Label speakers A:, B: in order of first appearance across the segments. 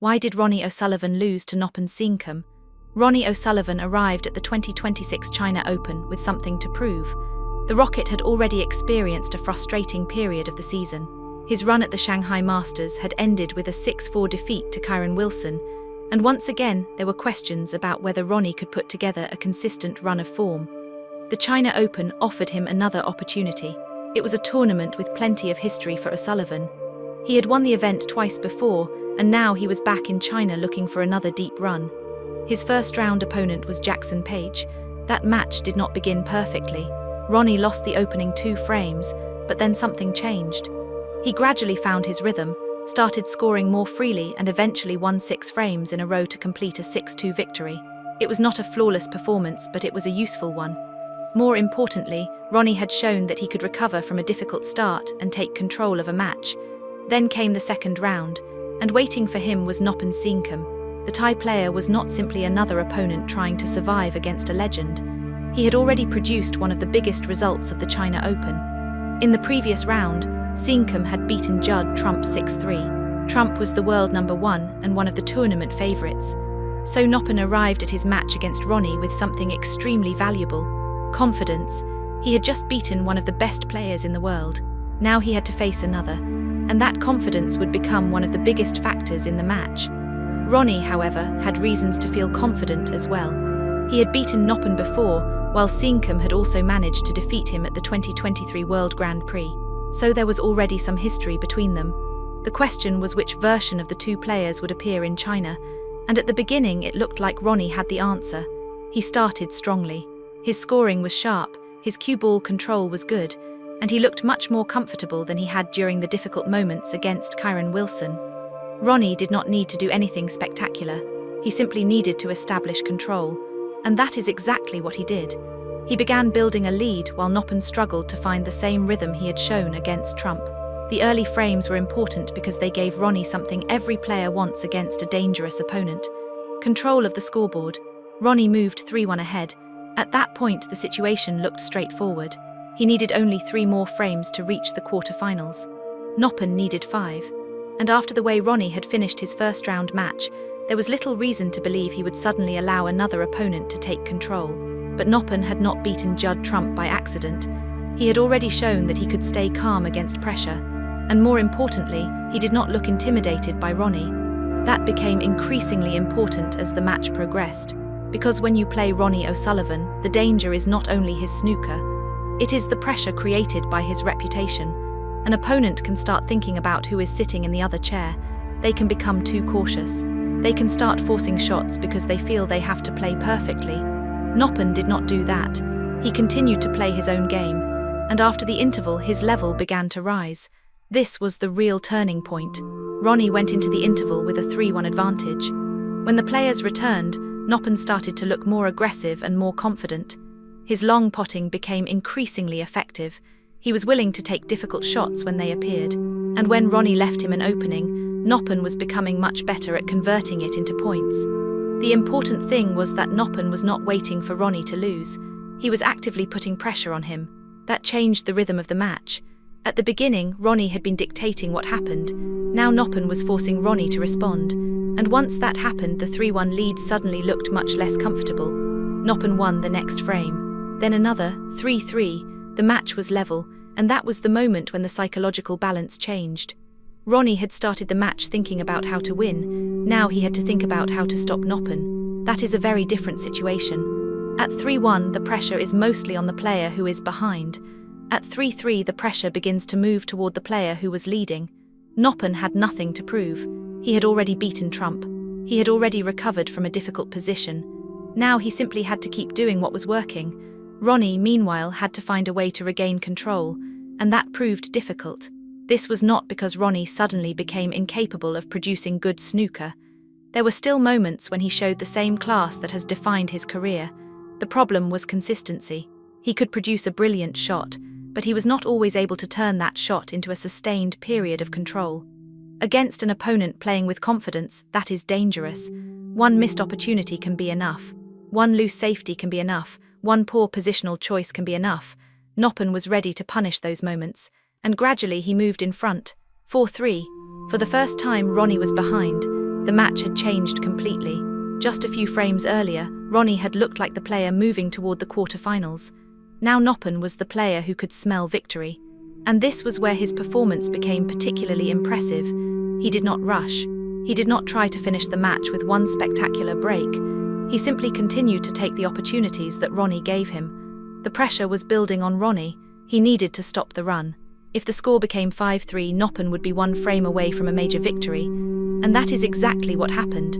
A: Why did Ronnie O'Sullivan lose to Noppon Saengkham? Ronnie O'Sullivan arrived at the 2026 China Open with something to prove. The Rocket had already experienced a frustrating period of the season. His run at the Shanghai Masters had ended with a 6-4 defeat to Kyren Wilson, and once again there were questions about whether Ronnie could put together a consistent run of form. The China Open offered him another opportunity. It was a tournament with plenty of history for O'Sullivan. He had won the event twice before, and now he was back in China looking for another deep run. His first-round opponent was Jackson Page. That match did not begin perfectly. Ronnie lost the opening 2 frames, but then something changed. He gradually found his rhythm, started scoring more freely and eventually won 6 frames in a row to complete a 6-2 victory. It was not a flawless performance, but it was a useful one. More importantly, Ronnie had shown that he could recover from a difficult start and take control of a match. Then came the second round, and waiting for him was Noppon Saengkham. The Thai player was not simply another opponent trying to survive against a legend. He had already produced one of the biggest results of the China Open. In the previous round, Sinkum had beaten Judd Trump 6-3. Trump was the world #1 and one of the tournament favourites. So Noppon arrived at his match against Ronnie with something extremely valuable: confidence. He had just beaten one of the best players in the world. Now he had to face another, and that confidence would become one of the biggest factors in the match. Ronnie, however, had reasons to feel confident as well. He had beaten Noppon before, while Sinkum had also managed to defeat him at the 2023 World Grand Prix. So there was already some history between them. The question was which version of the 2 players would appear in China, and at the beginning it looked like Ronnie had the answer. He started strongly. His scoring was sharp, his cue ball control was good, and he looked much more comfortable than he had during the difficult moments against Kyren Wilson. Ronnie did not need to do anything spectacular. He simply needed to establish control, and that is exactly what he did. He began building a lead while Noppon struggled to find the same rhythm he had shown against Trump. The early frames were important because they gave Ronnie something every player wants against a dangerous opponent: control of the scoreboard. Ronnie moved 3-1 ahead. At that point, the situation looked straightforward. He needed only 3 more frames to reach the quarterfinals. Noppon needed 5. And after the way Ronnie had finished his first-round match, there was little reason to believe he would suddenly allow another opponent to take control. But Noppon had not beaten Judd Trump by accident. He had already shown that he could stay calm against pressure. And more importantly, he did not look intimidated by Ronnie. That became increasingly important as the match progressed. Because when you play Ronnie O'Sullivan, the danger is not only his snooker. It is the pressure created by his reputation. An opponent can start thinking about who is sitting in the other chair. They can become too cautious. They can start forcing shots because they feel they have to play perfectly. Noppon did not do that. He continued to play his own game, and after the interval his level began to rise. This was the real turning point. Ronnie went into the interval with a 3-1 advantage. When the players returned, Noppon started to look more aggressive and more confident. His long potting became increasingly effective. He was willing to take difficult shots when they appeared, and when Ronnie left him an opening, Noppon was becoming much better at converting it into points. The important thing was that Noppon was not waiting for Ronnie to lose. He was actively putting pressure on him. That changed the rhythm of the match. At the beginning, Ronnie had been dictating what happened. Now Noppon was forcing Ronnie to respond. And once that happened, the 3-1 lead suddenly looked much less comfortable. Noppon won the next frame. Then another, 3-3. The match was level, and that was the moment when the psychological balance changed. Ronnie had started the match thinking about how to win. Now he had to think about how to stop Noppon. That is a very different situation. At 3-1, the pressure is mostly on the player who is behind. At 3-3, the pressure begins to move toward the player who was leading. Noppon had nothing to prove. He had already beaten Trump. He had already recovered from a difficult position. Now he simply had to keep doing what was working. Ronnie, meanwhile, had to find a way to regain control, and that proved difficult. This was not because Ronnie suddenly became incapable of producing good snooker. There were still moments when he showed the same class that has defined his career. The problem was consistency. He could produce a brilliant shot, but he was not always able to turn that shot into a sustained period of control. Against an opponent playing with confidence, that is dangerous. One missed opportunity can be enough. One loose safety can be enough. One poor positional choice can be enough. Noppon was ready to punish those moments, and gradually he moved in front. 4-3. For the first time, Ronnie was behind. The match had changed completely. Just a few frames earlier, Ronnie had looked like the player moving toward the quarterfinals. Now Noppon was the player who could smell victory. And this was where his performance became particularly impressive. He did not rush. He did not try to finish the match with one spectacular break. He simply continued to take the opportunities that Ronnie gave him. The pressure was building on Ronnie. He needed to stop the run. If the score became 5-3, Noppon would be one frame away from a major victory. And that is exactly what happened.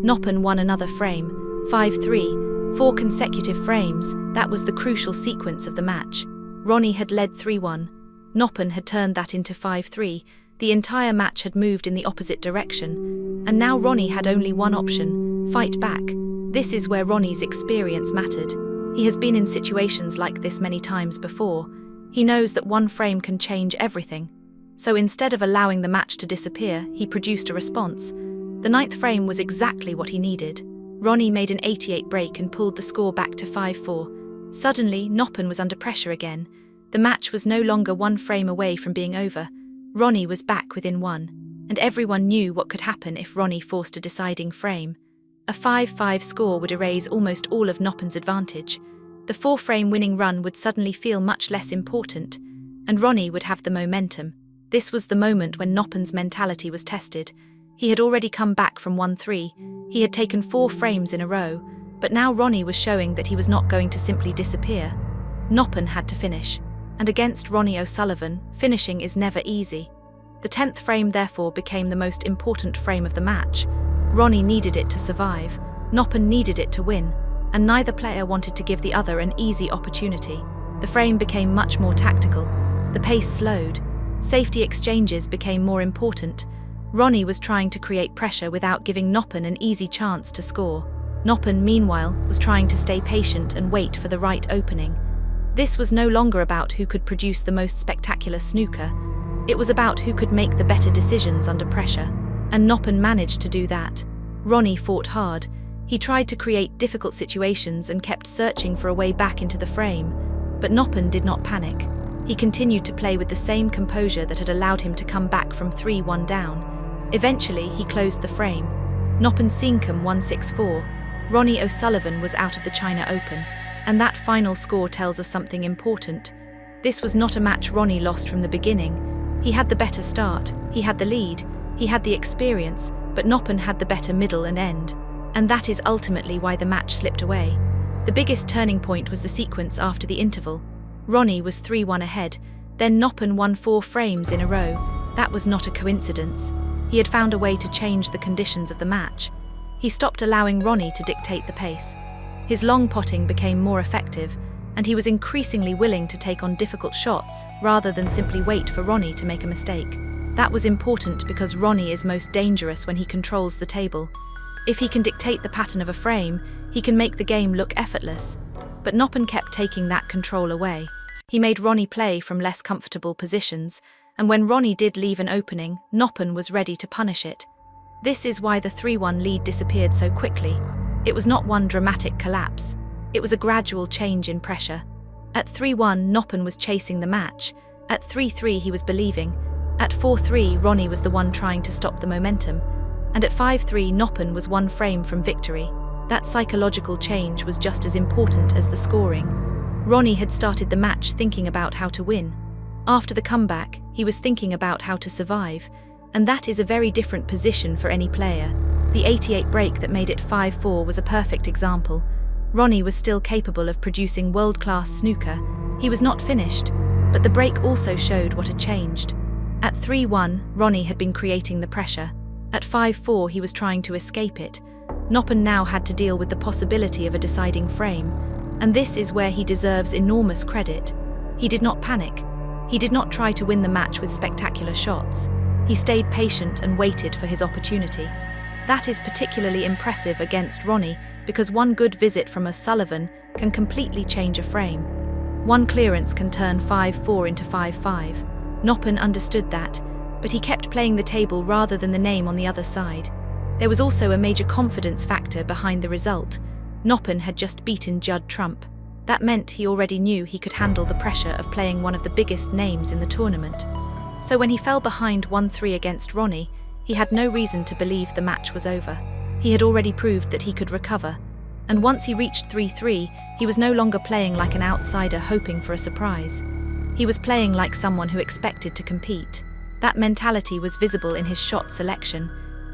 A: Noppon won another frame, 5-3, 4 consecutive frames. That was the crucial sequence of the match. Ronnie had led 3-1. Noppon had turned that into 5-3. The entire match had moved in the opposite direction. And now Ronnie had only one option: fight back. This is where Ronnie's experience mattered. He has been in situations like this many times before. He knows that one frame can change everything. So instead of allowing the match to disappear, he produced a response. The 9th frame was exactly what he needed. Ronnie made an 88 break and pulled the score back to 5-4. Suddenly, Noppon was under pressure again. The match was no longer one frame away from being over. Ronnie was back within one, and everyone knew what could happen if Ronnie forced a deciding frame. A 5-5 score would erase almost all of Noppon's advantage. The 4-frame winning run would suddenly feel much less important, and Ronnie would have the momentum. This was the moment when Noppon's mentality was tested. He had already come back from 1-3. He had taken 4 frames in a row, but now Ronnie was showing that he was not going to simply disappear. Noppon had to finish. And against Ronnie O'Sullivan, finishing is never easy. The 10th frame therefore became the most important frame of the match. Ronnie needed it to survive, Noppon needed it to win, and neither player wanted to give the other an easy opportunity. The frame became much more tactical. The pace slowed. Safety exchanges became more important. Ronnie was trying to create pressure without giving Noppon an easy chance to score. Noppon, meanwhile, was trying to stay patient and wait for the right opening. This was no longer about who could produce the most spectacular snooker. It was about who could make the better decisions under pressure. And Noppon managed to do that. Ronnie fought hard. He tried to create difficult situations and kept searching for a way back into the frame. But Noppon did not panic. He continued to play with the same composure that had allowed him to come back from 3-1 down. Eventually, he closed the frame. Noppon Saengkham won 6-4. Ronnie O'Sullivan was out of the China Open. And that final score tells us something important. This was not a match Ronnie lost from the beginning. He had the better start, he had the lead, he had the experience, but Noppon had the better middle and end. And that is ultimately why the match slipped away. The biggest turning point was the sequence after the interval. Ronnie was 3-1 ahead, then Noppon won 4 frames in a row. That was not a coincidence. He had found a way to change the conditions of the match. He stopped allowing Ronnie to dictate the pace. His long potting became more effective, and he was increasingly willing to take on difficult shots rather than simply wait for Ronnie to make a mistake. That was important because Ronnie is most dangerous when he controls the table. If he can dictate the pattern of a frame, he can make the game look effortless. But Noppon kept taking that control away. He made Ronnie play from less comfortable positions, and when Ronnie did leave an opening, Noppon was ready to punish it. This is why the 3-1 lead disappeared so quickly. It was not one dramatic collapse. It was a gradual change in pressure. At 3-1, Noppon was chasing the match. At 3-3, he was believing. At 4-3, Ronnie was the one trying to stop the momentum. And at 5-3, Noppon was one frame from victory. That psychological change was just as important as the scoring. Ronnie had started the match thinking about how to win. After the comeback, he was thinking about how to survive. And that is a very different position for any player. The 88 break that made it 5-4 was a perfect example. Ronnie was still capable of producing world-class snooker. He was not finished, but the break also showed what had changed. At 3-1, Ronnie had been creating the pressure. At 5-4, he was trying to escape it. Noppon now had to deal with the possibility of a deciding frame, and this is where he deserves enormous credit. He did not panic. He did not try to win the match with spectacular shots. He stayed patient and waited for his opportunity. That is particularly impressive against Ronnie because one good visit from O'Sullivan can completely change a frame. One clearance can turn 5-4 into 5-5. Noppon understood that, but he kept playing the table rather than the name on the other side. There was also a major confidence factor behind the result. Noppon had just beaten Judd Trump. That meant he already knew he could handle the pressure of playing one of the biggest names in the tournament. So when he fell behind 1-3 against Ronnie, He had no reason to believe the match was over. He had already proved that he could recover. And once he reached 3-3, he was no longer playing like an outsider hoping for a surprise. He was playing like someone who expected to compete. That mentality was visible in his shot selection.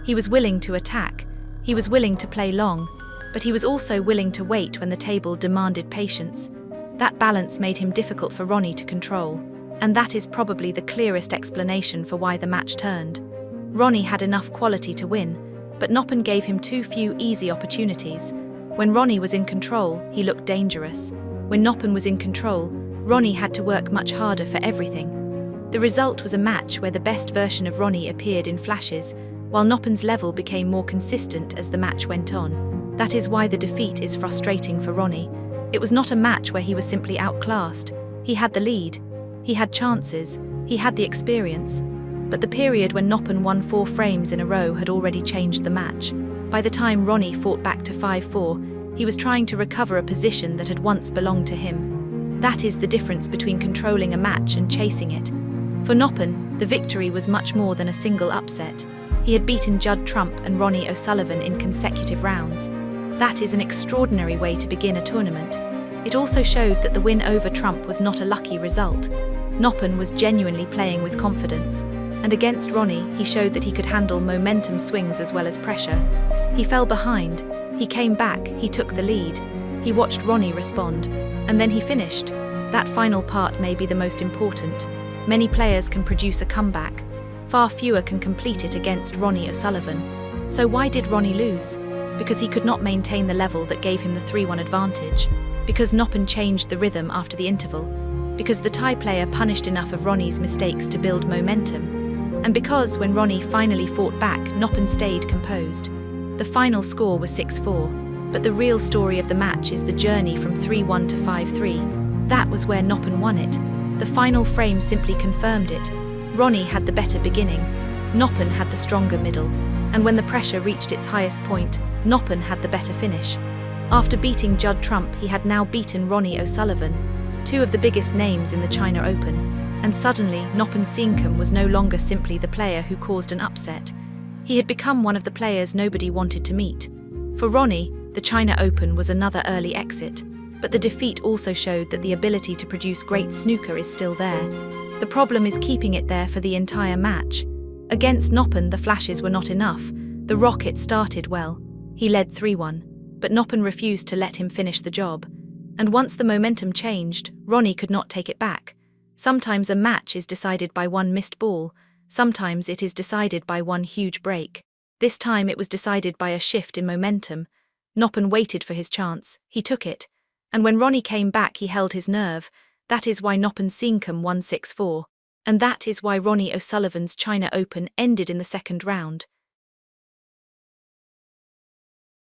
A: He was willing to attack. He was willing to play long, but he was also willing to wait when the table demanded patience. That balance made him difficult for Ronnie to control, and that is probably the clearest explanation for why the match turned. Ronnie had enough quality to win, but Noppon gave him too few easy opportunities. When Ronnie was in control, he looked dangerous. When Noppon was in control, Ronnie had to work much harder for everything. The result was a match where the best version of Ronnie appeared in flashes, while Noppon's level became more consistent as the match went on. That is why the defeat is frustrating for Ronnie. It was not a match where he was simply outclassed. He had the lead. He had chances. He had the experience. But the period when Noppon won 4 frames in a row had already changed the match. By the time Ronnie fought back to 5-4, he was trying to recover a position that had once belonged to him. That is the difference between controlling a match and chasing it. For Noppon, the victory was much more than a single upset. He had beaten Judd Trump and Ronnie O'Sullivan in consecutive rounds. That is an extraordinary way to begin a tournament. It also showed that the win over Trump was not a lucky result. Noppon was genuinely playing with confidence. And against Ronnie, he showed that he could handle momentum swings as well as pressure. He fell behind. He came back. He took the lead. He watched Ronnie respond. And then he finished. That final part may be the most important. Many players can produce a comeback. Far fewer can complete it against Ronnie O'Sullivan. So why did Ronnie lose? Because he could not maintain the level that gave him the 3-1 advantage. Because Noppon changed the rhythm after the interval. Because the Thai player punished enough of Ronnie's mistakes to build momentum. And because, when Ronnie finally fought back, Noppon stayed composed. The final score was 6-4, but the real story of the match is the journey from 3-1 to 5-3. That was where Noppon won it. The final frame simply confirmed it. Ronnie had the better beginning, Noppon had the stronger middle, and when the pressure reached its highest point, Noppon had the better finish. After beating Judd Trump, he had now beaten Ronnie O'Sullivan, 2 of the biggest names in the China Open. And suddenly, Noppon Saengkham was no longer simply the player who caused an upset. He had become one of the players nobody wanted to meet. For Ronnie, the China Open was another early exit, but the defeat also showed that the ability to produce great snooker is still there. The problem is keeping it there for the entire match. Against Noppon, the flashes were not enough. The rocket started well. He led 3-1, but Noppon refused to let him finish the job. And once the momentum changed, Ronnie could not take it back. Sometimes a match is decided by one missed ball, sometimes it is decided by one huge break. This time it was decided by a shift in momentum. Noppon waited for his chance, he took it, and when Ronnie came back he held his nerve. That is why Noppon Saengkham won 6-4, and that is why Ronnie O'Sullivan's China Open ended in the second round.